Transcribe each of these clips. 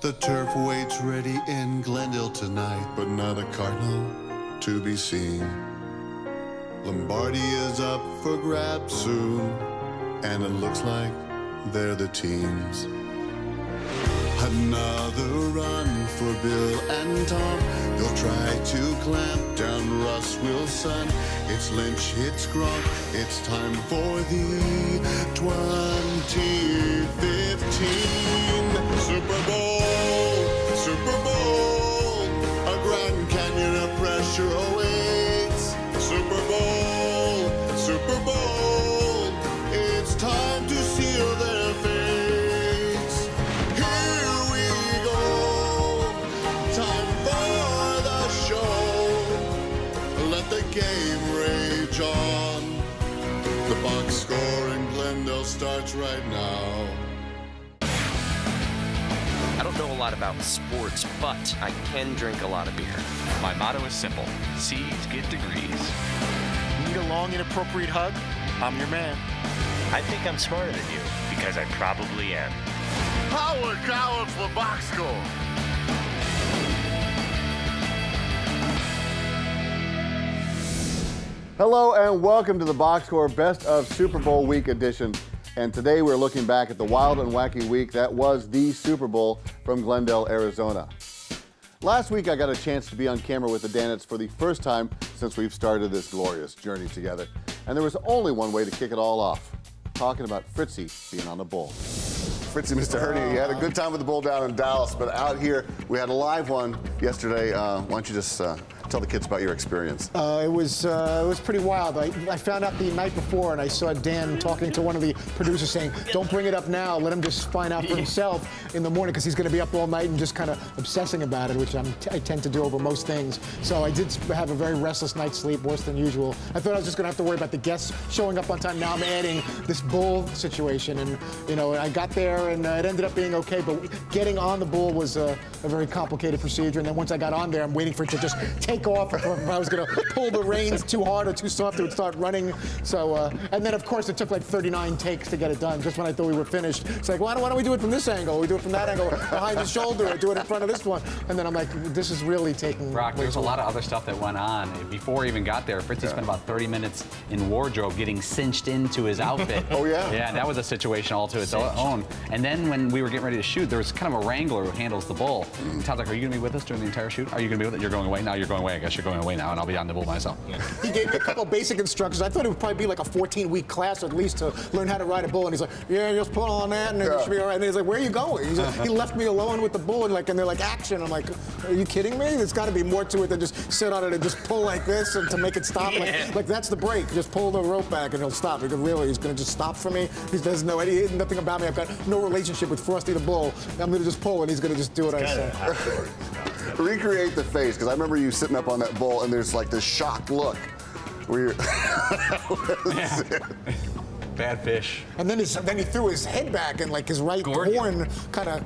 The turf waits ready in Glendale tonight, but not a cardinal to be seen. Lombardi is up for grabs soon, and it looks like they're the teams. Another run for Bill and Tom. They'll try to clamp down Russ Wilson. It's Lynch, it's Gronk. It's time for the 2015 Super Bowl. Super Bowl. A Grand Canyon of pressure awaits. Super Bowl. Super Bowl. It's time to seal their fates. Here we go. Time for the show. Let the game rage on. The box score in Glendale starts right now. I don't know a lot about sports, but I can drink a lot of beer. My motto is simple. C's get degrees. Need a long, inappropriate hug? I'm your man. I think I'm smarter than you, because I probably am. Howard Coward for box score. Hello and welcome to the Box Score Best of Super Bowl Week edition. And today we're looking back at the wild and wacky week that was the Super Bowl from Glendale, Arizona. Last week I got a chance to be on camera with the Danettes for the first time since we've started this glorious journey together. And there was only one way to kick it all off, talking about Fritzy being on the bull. Fritzy, Mr. Hurdy, you had a good time with the bull down in Dallas, but out here we had a live one yesterday. Why don't you just tell the kids about your experience? It was pretty wild. I found out the night before, and I saw Dan talking to one of the producers saying, "Don't bring it up now. Let him just find out for himself in the morning, because he's going to be up all night and just kind of obsessing about it," which I tend to do over most things. So I did have a very restless night's sleep, worse than usual. I thought I was just going to have to worry about the guests showing up on time. Now I'm adding this bull situation, and you know, I got there and it ended up being okay. But getting on the bull was a very complicated procedure. And then once I got on there, I'm waiting for it to just take off. If I was going to pull the reins too hard or too soft, it would start running. So, and then of course it took like 39 takes to get it done. Just when I thought we were finished, it's like, why don't we do it from this angle? We do it from that angle, behind the shoulder, or do it in front of this one. And then I'm like, this is really taking. Brock, there's a lot of other stuff that went on before we even got there. Fritzy spent about 30 minutes in wardrobe getting cinched into his outfit. Oh yeah. Yeah, that was a situation all to its own. And then when we were getting ready to shoot, there was kind of a wrangler who handles the bull. Todd's like, "Are you going to be with us during the entire shoot? Are you going to be with it? You're going away now. You're going away. I guess you're going away now, and I'll be on the bull myself." He gave me a couple basic instructions. I thought it would probably be like a 14-week class at least to learn how to ride a bull. And he's like, "Yeah, just put on that, and it should be all right." And he's like, "Where are you going?" He's like, he left me alone with the bull, and they're like, "Action!" I'm like, "Are you kidding me? There's got to be more to it than just sit on it and just pull like this and to make it stop." Like that's the break. Just pull the rope back and he'll stop. He's going to just stop for me. He doesn't know nothing about me. I've got no relationship with Frosty the bull. I'm going to just pull, and he's going to just do what I say. Recreate the face, because I remember you sitting up on that bull and there's like this shocked look where you're Bad fish. And then he threw his head back, and like his right horn kind of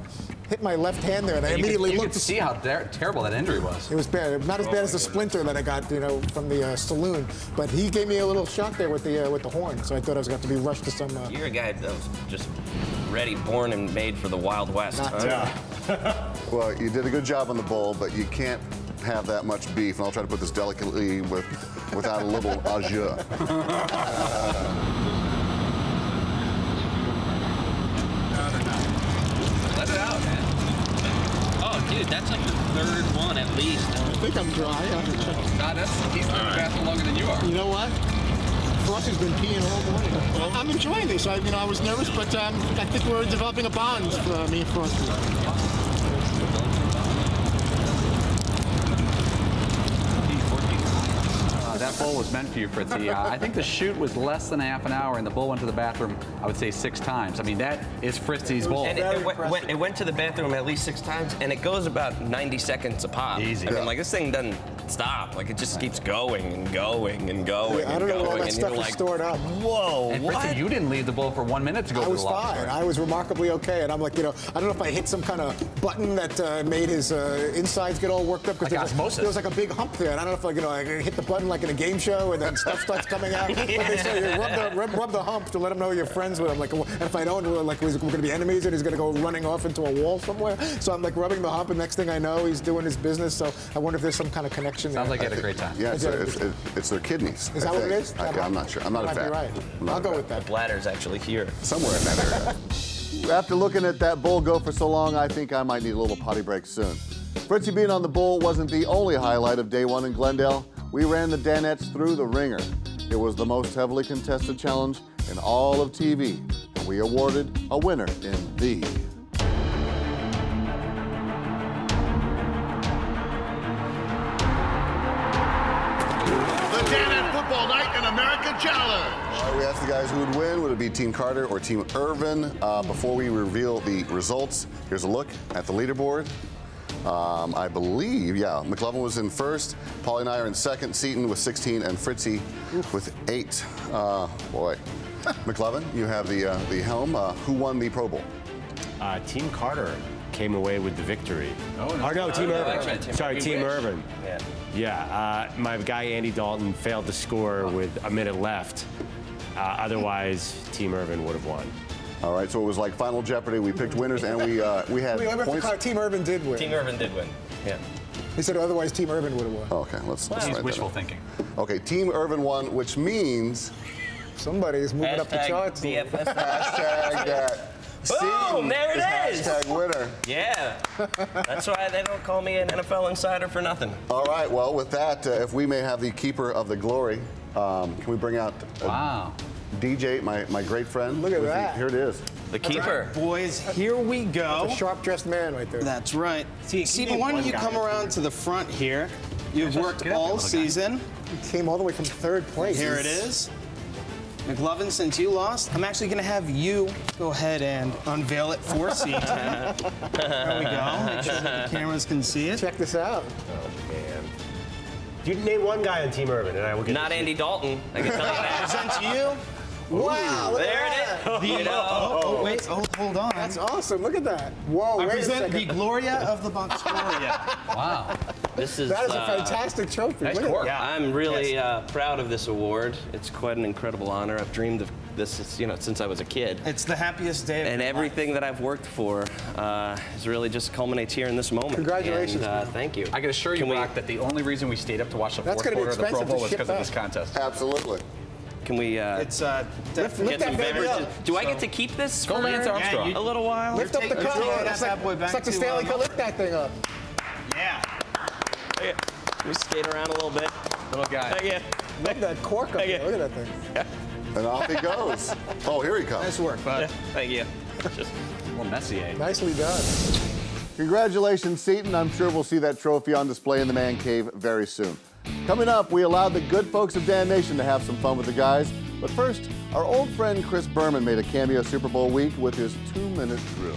hit my left hand there, and I immediately looked to see how terrible that injury was. It was bad. Not as bad as the splinter that I got, from the saloon. But he gave me a little shock there with the horn, so I thought I was going to have to be rushed to some. You're a guy that was just ready, born, and made for the Wild West. Well, you did a good job on the bull, but you can't have that much beef, and I'll try to put this delicately without a little au jus. Let it out, man. Oh, dude, that's like the third one at least. I think I'm dry. He's been faster longer than you are. You know what? Frosty's been peeing all morning. Well, I'm enjoying this. I was nervous, but I think we're developing a bond for me and Frosty. That bowl was meant for you, Fritzy. I think the shoot was less than half an hour, and the bull went to the bathroom, I would say 6 times. I mean, that is Fritzy's bull. And it went to the bathroom at least 6 times, and it goes about 90 seconds a pop. Easy. I mean, like, this thing doesn't stop. Like, it just keeps going and going and going I don't know where all that stuff is stored up. Whoa, and what? Fritzy, you didn't leave the bull for 1 minute to go to the I was fine. I was remarkably okay, and I'm like, I don't know if I hit some kind of button that made his insides get all worked up. Like osmosis. There was like a big hump there, and I don't know if I hit the button like in a game game show and then stuff starts coming out. But they say rub the hump to let him know you're friends with him. Like, and if I don't, like, we're going to be enemies and he's going to go running off into a wall somewhere. So I'm like rubbing the hump, and next thing I know, he's doing his business. So I wonder if there's some kind of connection there. Sounds like you had a great time. Yeah, it's their kidneys. Is that what it is? I'm not sure. I'm not a fan. Right. I'll go with that. Bladder's actually here. Somewhere in that area. After looking at that bull go for so long, I think I might need a little potty break soon. Fritzy being on the bull wasn't the only highlight of day one in Glendale. We ran the Danettes through the ringer. It was the most heavily contested challenge in all of TV, and we awarded a winner in the Danette Football Night in America Challenge. All right, we asked the guys who would win. Would it be Team Carter or Team Irvin? Before we reveal the results, here's a look at the leaderboard. I believe, yeah, McLovin was in first. Paulie and I are in second. Seaton with 16 and Fritzy with 8. Boy. McLovin, you have the helm. Who won the Pro Bowl? Team Carter came away with the victory. Oh, no, Team Irvin. Actually, Sorry, Team wish. Irvin. Yeah, my guy Andy Dalton failed to score with a minute left. Otherwise, Team Irvin would have won. All right, so it was like Final Jeopardy. We picked winners, and we had points. Team Irvin did win. Team Irvin did win. Yeah. He said otherwise Team Irvin would have won. Okay, let's He's write that wishful down. thinking. Okay, Team Irvin won, which means Somebody is moving up the charts. BFF. hashtag that. Boom, there it is. Hashtag winner. Yeah. That's why they don't call me an NFL insider for nothing. All right, well, with that, if we may have the keeper of the glory, can we bring out Wow. DJ, my great friend? Look at with that. Here it is. The keeper. Boys, here we go. A sharp-dressed man right there. That's right. Stephen, why don't you come around to the front here? You've worked all season. He came all the way from third place. Here it is. McLovin, since you lost, I'm actually going to have you go ahead and unveil it for C10. There we go. Make sure that the cameras can see it. Check this out. Oh, man. You name one guy on Team Irvin, and I will get Not Andy Dalton, I can tell you that. Present to you. Wow, look There at that. it is. You know. Wait, hold on. That's awesome. Look at that. Whoa, I wait a present the second. Gloria of the Boxcoria. Wow. This is, That is a fantastic trophy. Nice Look at work. that. I'm really proud of this award. It's quite an incredible honor. I've dreamed of this, since I was a kid. It's the happiest day of And your everything that I've worked for is really just culminates here in this moment. Congratulations, And, man. thank you. I can assure you, Can we- Brock, that the only reason we stayed up to watch the That's fourth gonna be quarter of the Pro expensive to Bowl was ship because of back. this contest. Absolutely. Can we It's Lift get that some baby beverages? up. Do I get to keep this Go for Lance Armstrong. a little while? Lift up the cup. taking It's that boy like, back it's like the to, Stanley Cup. Lift that thing up. Yeah. Can we skate around a little bit? Little guy. Thank you. Look at that cork up there. Look at that thing. And off he goes. Oh, here he comes. Nice work, bud. Thank you. Just A little Messier. Nicely done. Congratulations, Seaton. I'm sure we'll see that trophy on display in the man cave very soon. Coming up, we allowed the good folks of Dan Nation to have some fun with the guys. But first, our old friend Chris Berman made a cameo Super Bowl week with his 2-minute drill.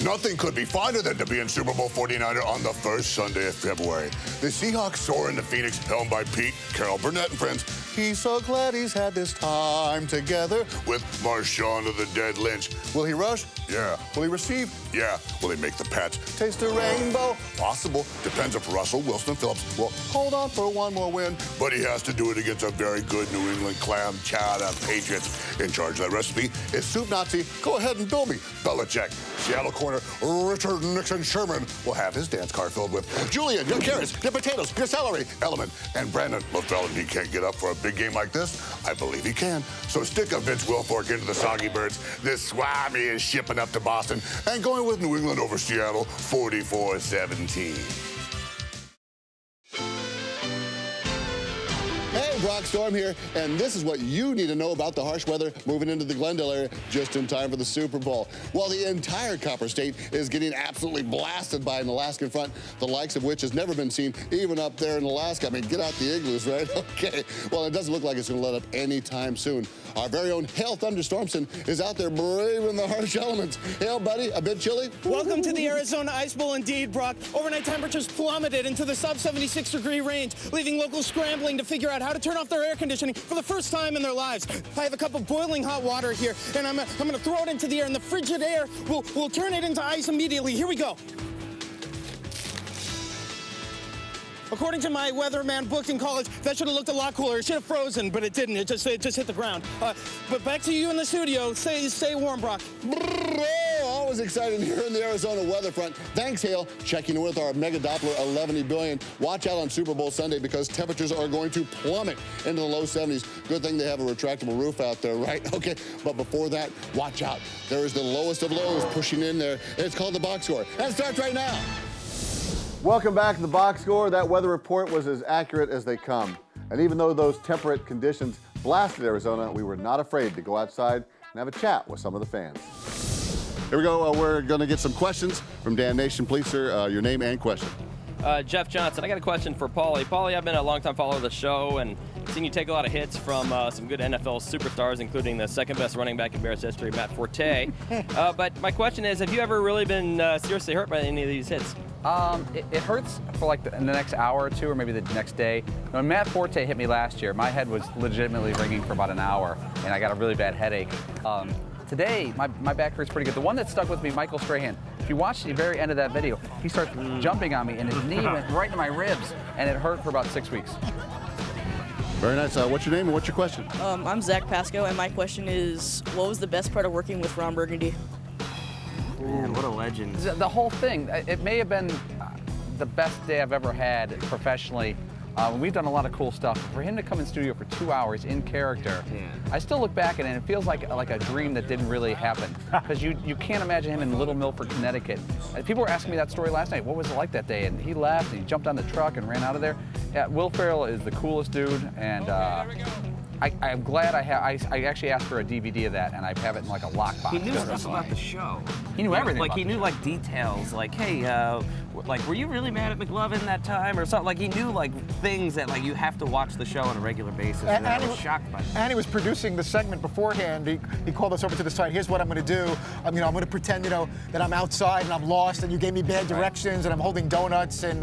Nothing could be finer than to be in Super Bowl 49er on the first Sunday of February. The Seahawks soar into Phoenix, helmed by Pete, Carol Burnett, and friends. He's so glad he's had this time together with Marshawn of the Dead Lynch. Will he rush? Yeah. Will he receive? Yeah. Will he make the Pats taste a rainbow? Possible. Depends if Russell Wilson Phillips will hold on for one more win. But he has to do it against a very good New England clam chowder Patriots. In charge of that recipe is Soup Nazi. Go ahead and bill me. Belichick. Seattle corner Richard Nixon Sherman will have his dance card filled with Julian, your carrots, your potatoes, your celery, Element, and Brandon LaFellin. He can't get up for a big game like this. I believe he can. So stick a Vince Wilfork into the Soggy Birds. This Swami is shipping up to Boston and going with New England over Seattle 44-17. Hey, Brock Storm here, and this is what you need to know about the harsh weather moving into the Glendale area just in time for the Super Bowl. While the entire Copper State is getting absolutely blasted by an Alaskan front, the likes of which has never been seen even up there in Alaska. I mean, get out the igloos, right? Okay, well, it doesn't look like it's going to let up anytime soon. Our very own Hale Thunderstormson is out there braving the harsh elements. Hale, buddy, a bit chilly? Welcome to the Arizona Ice Bowl indeed, Brock. Overnight temperatures plummeted into the sub-76-degree range, leaving locals scrambling to figure out how to turn off their air conditioning for the first time in their lives. I have a cup of boiling hot water here, and I'm going to throw it into the air, and the frigid air will turn it into ice immediately. Here we go. According to my weatherman booked in college, that should have looked a lot cooler. It should have frozen, but it didn't. It just hit the ground. But back to you in the studio. Stay warm, Brock. Always exciting here in the Arizona weather front. Thanks, Hale. Checking in with our Mega Doppler 11 billion. Watch out on Super Bowl Sunday because temperatures are going to plummet into the low 70s. Good thing they have a retractable roof out there, right? Okay, but before that, watch out. There is the lowest of lows pushing in there. It's called the box score. That starts right now. Welcome back to the box score. That weather report was as accurate as they come. And even though those temperate conditions blasted Arizona, we were not afraid to go outside and have a chat with some of the fans. Here we go. We're going to get some questions from Dan Nation. Please, sir, your name and question. Jeff Johnson. I got a question for Paulie. Paulie, I've been a longtime follower of the show and seen you take a lot of hits from some good NFL superstars, including the second best running back in Bears history, Matt Forte. But my question is, have you ever really been seriously hurt by any of these hits? It hurts for like in the next hour or two, or maybe the next day. When Matt Forte hit me last year, my head was legitimately ringing for about an hour, and I got a really bad headache. Today, my back hurts pretty good. The one that stuck with me, Michael Strahan, if you watch the very end of that video, he starts jumping on me, and his knee went right into my ribs, and it hurt for about 6 weeks. Very nice. What's your name and what's your question? I'm Zach Pasco, and my question is, what was the best part of working with Ron Burgundy? Man, what a legend. The whole thing, it may have been the best day I've ever had professionally. We've done a lot of cool stuff. For him to come in studio for 2 hours in character, I still look back at it and it feels like a dream that didn't really happen. Because you can't imagine him in Little Milford, Connecticut. People were asking me that story last night. What was it like that day? And he left and he jumped on the truck and ran out of there. Yeah, Will Ferrell is the coolest dude, and I'm glad I actually asked for a DVD of that, and I have it in like a lockbox. He knew stuff about the show. He knew everything. Like he knew like details, like hey, like were you really mad at McLovin that time or something? Like he knew like things that like you have to watch the show on a regular basis. And I was shocked by that. And he was producing the segment beforehand. He called us over to the side. Here's what I'm going to do. I'm going to pretend that I'm outside and I'm lost, and you gave me bad directions, and I'm holding donuts and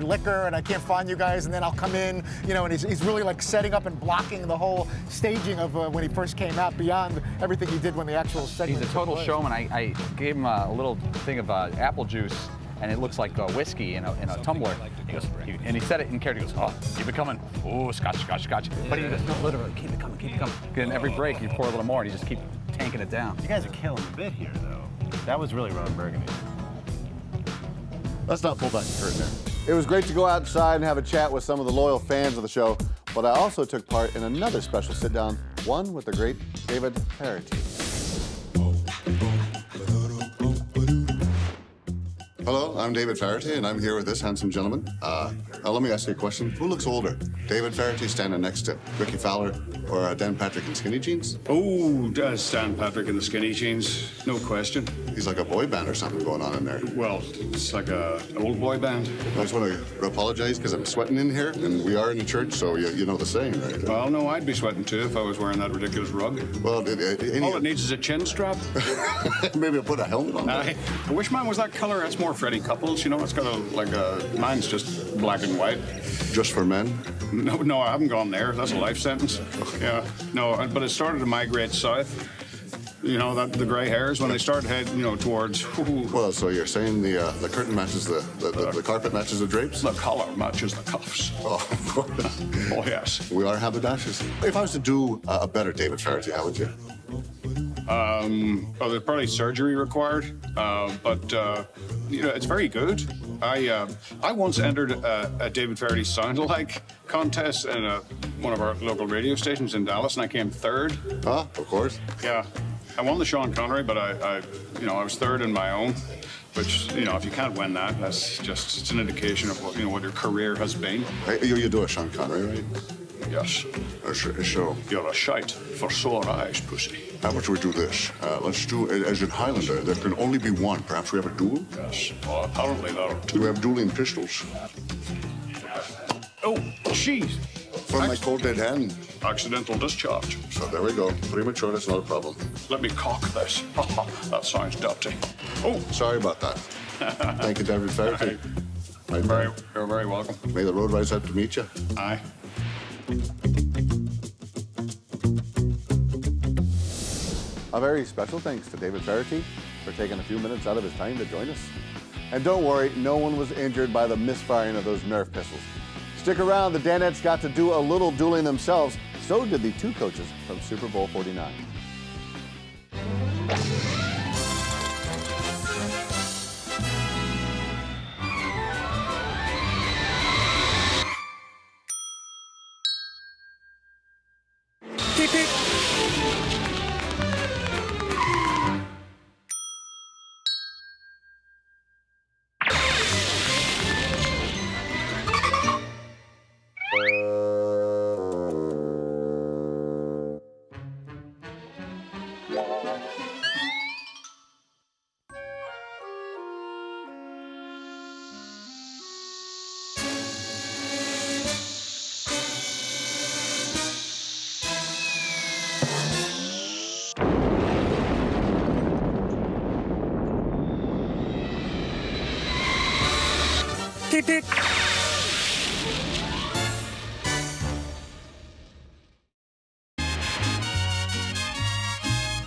liquor, and I can't find you guys, and then I'll come in, and he's really like setting up and blocking the whole staging of when he first came out beyond everything he did when the actual segment. He's a total showman. I gave him a little thing of apple juice, and it looks like whiskey in a tumbler. He goes, and he said it in character. He goes, oh, keep it coming. Oh, scotch, scotch, scotch. But he goes, no, literally, keep it coming, keep it coming. And every break, you pour a little more, and you just keep tanking it down. You guys are killing the bit here, though. That was really Ron Burgundy. Let's not pull back the curtain there. It was great to go outside and have a chat with some of the loyal fans of the show, but I also took part in another special sit-down, one with the great David Parity. Hello, I'm David Farity, and I'm here with this handsome gentleman. Let me ask you a question. Who looks older? David Farity standing next to Ricky Fowler or Dan Patrick in skinny jeans? Oh, Dan Patrick in the skinny jeans, no question. He's like a boy band or something going on in there. Well, it's like an old boy band. I just want to apologize because I'm sweating in here, and we are in a church, so you know the saying, right? Well, no, I'd be sweating too if I was wearing that ridiculous rug. Well, all it needs is a chin strap. Maybe I'll put a helmet on. I wish mine was that color. That's more Freddie Couples, it's got mine's just black and white. Just for men? No, I haven't gone there. That's a life sentence. Yeah, no, but it started to migrate south. The gray hairs when they start heading, towards. Well, so you're saying the curtain matches the carpet matches the drapes? The collar matches the cuffs. Oh, of course. Oh, yes. We are haberdashers. If I was to do a better David Farity, how would you? Well, there's probably surgery required, but it's very good. I once entered a David Farity sound-alike contest in one of our local radio stations in Dallas, and I came third. Ah, of course. Yeah, I won the Sean Connery, but I was third in my own. Which, if you can't win that, it's an indication of what your career has been. Hey, you do a Sean Connery, right? Yes. So you're a shite for sore eyes, pussy. How about we do this? Let's do, as in Highlander, there can only be one. Perhaps we have a duel? Yes. Well, apparently there are two. Do we have dueling pistols? Oh, jeez. From my cold dead hand. Accidental discharge. So there we go. Premature, that's not a problem. Let me cock this. That sounds dirty. Oh, sorry about that. Thank you, David Farity. You're very welcome. May the road rise up to meet you. Aye. A very special thanks to David Farity for taking a few minutes out of his time to join us. And don't worry, no one was injured by the misfiring of those Nerf pistols. Stick around, the Danettes got to do a little dueling themselves. So did the two coaches from Super Bowl 49. Beep, beep. Beep, beep.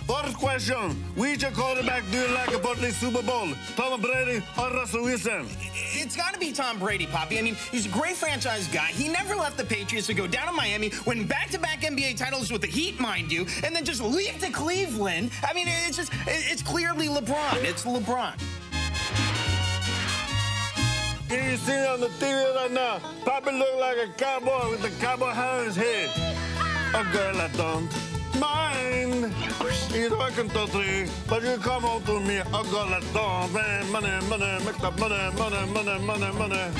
First question, which quarterback do you like for the Super Bowl? Tom Brady or Russell Wilson? It's got to be Tom Brady, Poppy. I mean, he's a great franchise guy. He never left the Patriots to go down to Miami, win back-to-back NBA titles with the Heat, mind you, and then just leave to Cleveland. I mean, it's clearly LeBron. It's LeBron. You see on the TV right now, Poppy look like a cowboy with a cowboy hat on his head. A girl I don't mind. You know I can touch you, but you come on to me. A girl I don't mind. Money, money, make up money, money, money, money, money.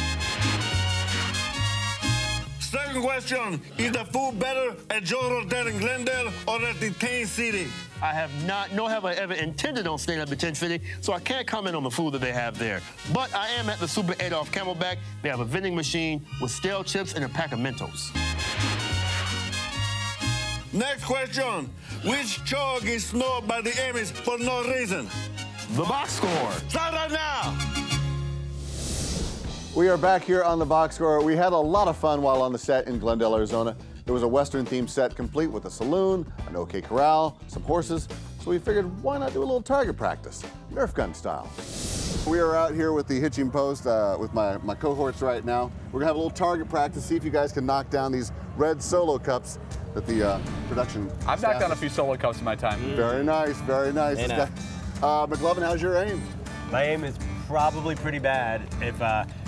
Second question, is the food better at Joe's Hotel in Glendale or at the Teen City? I have not, nor have I ever intended on staying at the Tent City, so I can't comment on the food that they have there. But I am at the Super 8 off Camelback. They have a vending machine with stale chips and a pack of Mentos. Next question, which show gets snubbed by the Emmys for no reason? The Box Score. Start right now. We are back here on the Box Score. We had a lot of fun while on the set in Glendale, Arizona. There was a Western-themed set complete with a saloon, an OK Corral, some horses. So we figured, why not do a little target practice, Nerf gun style. We are out here with the hitching post with my cohorts right now. We're gonna have a little target practice, see if you guys can knock down these red solo cups that the production I've knocked down a few solo cups in my time. Very nice, very nice. Hey, now. McLovin, how's your aim? My aim is probably pretty bad. If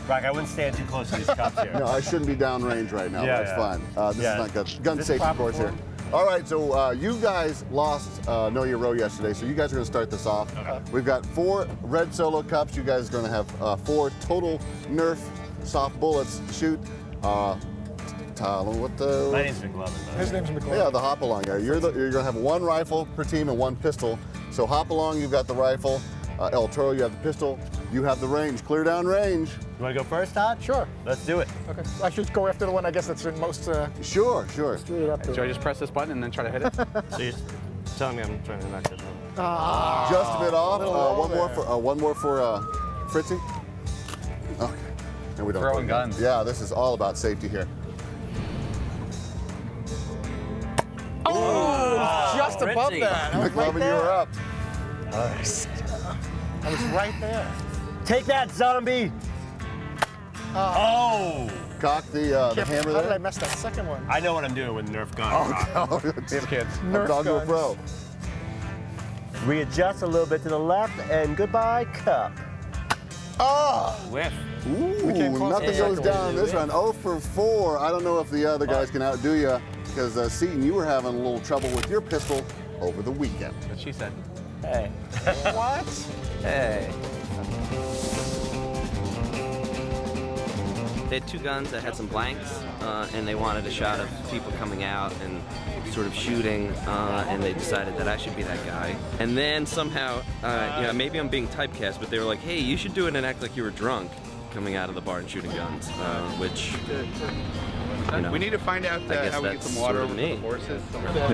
Brock, I wouldn't stand too close to these cups here. No, I shouldn't be downrange right now. Yeah, That's yeah. fine. This is not gun safety, of course, here. All right, so you guys lost Know Your Row yesterday, so you guys are going to start this off. Okay. We've got 4 red solo cups. You guys are going to have 4 total Nerf soft bullets to shoot. What the? My name's McLovin. His name's McLovin. Yeah, the hop along guy. You're going to have 1 rifle per team and 1 pistol. So hop along, you've got the rifle. El Toro, you have the pistol. You have the range. Clear down range. You want to go first, Todd? Sure. Let's do it. Okay. I should go after the one, I guess, that's in most... Sure. Straight up to Should I just press this button and then try to hit it? So you're telling me I'm trying to knock this Just out? a bit off. One more for Fritzy. Okay. And we don't Throwing guns. Yeah, this is all about safety here. Oh, just above that. I was right McLovin, you were up. I was right there. Take that, zombie! Oh! Cock the hammer How there. did I mess that second one? I know what I'm doing with Nerf gun. Oh, These kids. I'm dog to a pro. Readjust a little bit to the left, and goodbye, cup. Oh! Whiff. Ooh, nothing goes down this round. 0 for 4. I don't know if the other guys can outdo you, because Seton, you were having a little trouble with your pistol over the weekend. That's what she said. Hey. What? Hey. They had 2 guns that had some blanks, and they wanted a shot of people coming out and sort of shooting, and they decided that I should be that guy. And then somehow, maybe I'm being typecast, but they were like, hey, you should do it and act like you were drunk coming out of the bar and shooting guns, which, you know, we need to find out how we get some water over the horses.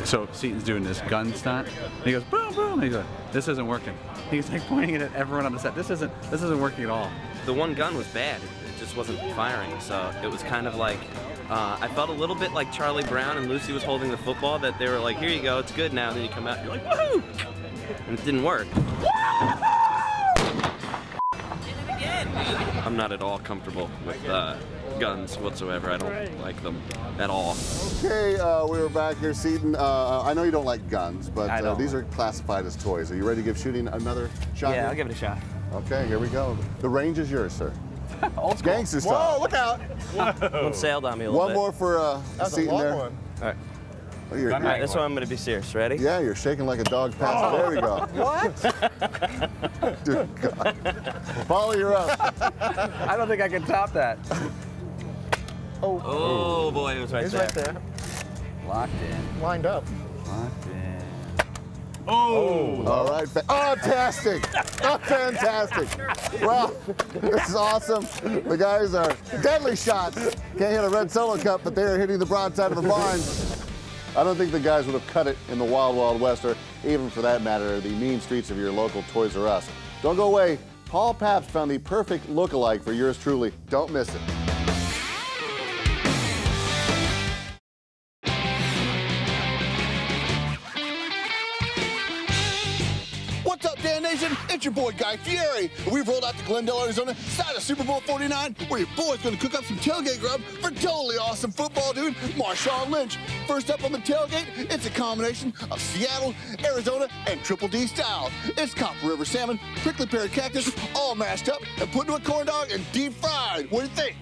So Seton's doing this gun stunt, and he goes boom, boom, and he goes, this isn't working. He's like pointing it at everyone on the set. This isn't working at all. The one gun was bad. It just wasn't firing, so it was kind of like, I felt a little bit like Charlie Brown and Lucy was holding the football, that they were like, here you go, it's good now. And then you come out and you're like, woohoo! And it didn't work. Did it again. I'm not at all comfortable with guns whatsoever. I don't like them at all. Okay, we were back here, Seton. I know you don't like guns, but these are classified as toys. Are you ready to give shooting another shot? Yeah, here? I'll give it a shot. Okay, here we go. The range is yours, sir. Old school. Gangster style. Whoa, look out. One sailed on me a little One bit. more for Seton there. One. All right. Oh, All right, this one I'm going to be serious. Ready? Yeah, you're shaking like a dog passed. There we go. What? Dear God. Paulie, you're up. I don't think I can top that. Oh boy, it was right He's there. right there. Locked in. Lined up. Locked in. Oh! All right. Fantastic. Oh, fantastic. Well, this is awesome. The guys are deadly shots. Can't hit a red solo cup, but they are hitting the broadside of a barn. I don't think the guys would have cut it in the Wild Wild West, or even for that matter, the mean streets of your local Toys R Us. Don't go away. Paul Pabst found the perfect look-alike for yours truly. Don't miss it. What's up, Dan Nation? It's your boy Guy Fieri. We've rolled out to Glendale, Arizona, side of Super Bowl 49, where your boy's gonna cook up some tailgate grub for totally awesome football dude, Marshawn Lynch. First up on the tailgate, it's a combination of Seattle, Arizona, and Triple D styles. It's Copper River salmon, prickly pear cactus, all mashed up and put into a corn dog and deep fried. What do you think?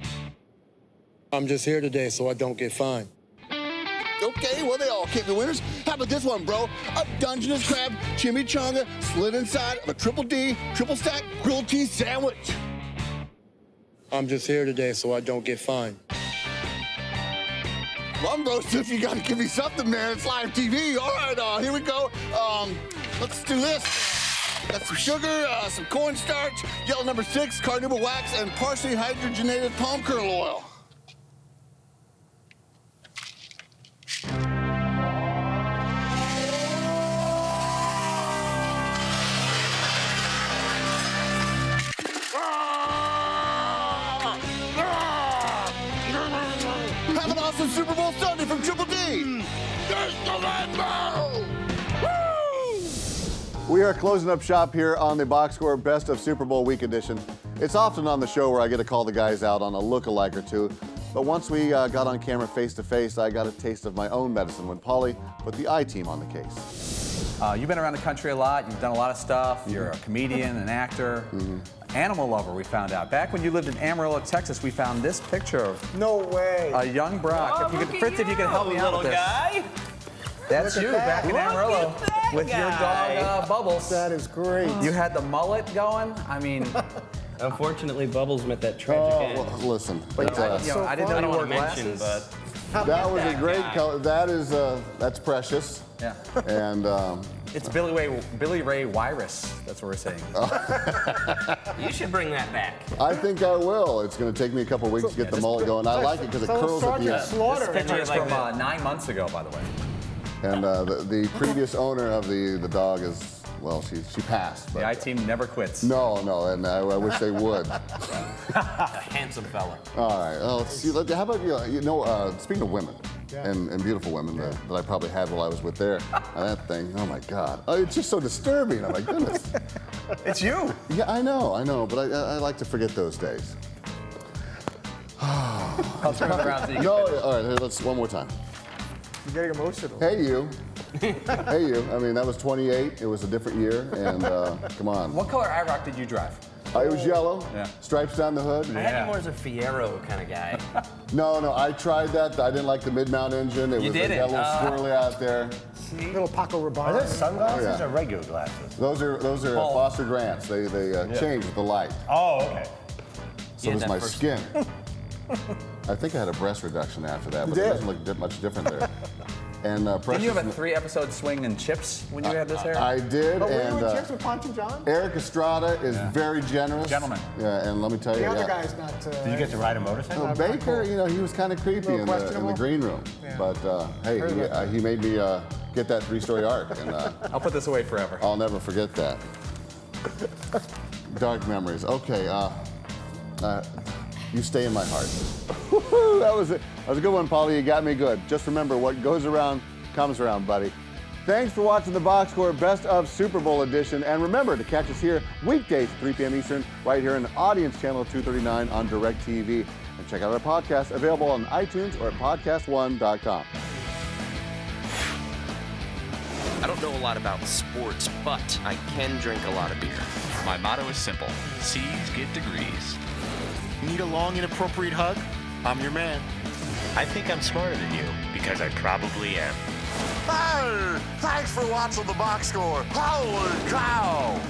I'm just here today so I don't get fined. Okay, well, they all can't be winners. How about this one, bro? A Dungeness crab chimichanga slid inside of a Triple D triple stack grilled cheese sandwich. I'm just here today so I don't get fined. Well, bro, if you gotta give me something, man. It's live TV. All right, here we go. Let's do this. Got some sugar, some cornstarch, yellow number 6, carnauba wax, and partially hydrogenated palm kernel oil. Have an awesome Super Bowl Sunday from Triple D. We are closing up shop here on the Box Score Best of Super Bowl Week edition. It's often on the show where I get to call the guys out on a look-alike or two, but once we got on camera face-to-face, I got a taste of my own medicine when Paulie put the I-Team on the case. You've been around the country a lot. You've done a lot of stuff. You're a comedian, an actor, animal lover, we found out. Back when you lived in Amarillo, Texas, we found this picture of No way. a young Brock. Oh, If you could, look at Fritz, if you could help me out with this. guy. That's Look at you that. back in Look Amarillo with your guy. dog Bubbles. That is great. You had the mullet going. I mean, Unfortunately, Bubbles met that tragic end. Well, listen, but it's, I didn't know you wore mention, glasses. but that was a great guy. color. That is, that's precious. Yeah. And It's Billy Ray Cyrus. That's what we're saying. you should bring that back. I think I will. It's going to take me a couple weeks to get the mullet going. I like it because it curls at the end. Slaughter. This picture is like from that. 9 months ago, by the way. And the previous owner of the dog is, well, she passed. But The I-Team never quits. no, and I wish they would. A handsome fella. All right. Let's see. How about speaking of women and beautiful women that I probably had while I was with there, that thing. Oh my God. Oh, it's just so disturbing. Oh my goodness. It's you. Yeah, I know, but I like to forget those days. I'll turn it around so you can No, finish. all right. Let's one more time. You're getting emotional. Hey you. Hey you. I mean, that was 28. It was a different year, and come on. What color IROC did you drive? It was yellow. Yeah. Stripes down the hood. I had you more as a Fiero kind of guy. No, I tried that. I didn't like the mid-mount engine. It was didn't? a little swirly out there. Little Paco Rabanne. Are those sunglasses Yeah. or regular glasses? Those are Foster Grants. They change with the light. Oh, okay. So Yeah, does that my first- skin. I think I had a breast reduction after that, but You it did? doesn't look much different there. And Didn't you have a Precious, 3-episode swing in Chips when you had this hair? I did, But were and you in Chips with Ponch and John? Eric Estrada is very generous. Gentleman. Yeah, and let me tell you, The other guy's not. Did you get to ride a motorcycle? Well, Baker, he was kind of creepy in the questionable. green room. Yeah. But hey, he made me get that 3-story arc, and I'll put this away forever. I'll never forget that. Dark memories. Okay, you stay in my heart. That was it. That was a good one, Paulie. You got me good. Just remember, what goes around comes around, buddy. Thanks for watching the Box Score Best of Super Bowl edition. And remember to catch us here weekdays, 3 p.m. Eastern, right here in Audience Channel 239 on DirecTV. And check out our podcast available on iTunes or at podcastone.com. I don't know a lot about sports, but I can drink a lot of beer. My motto is simple: C's get degrees. Need a long, inappropriate hug? I'm your man. I think I'm smarter than you, because I probably am. Hey, thanks for watching the Box Score. Holy cow!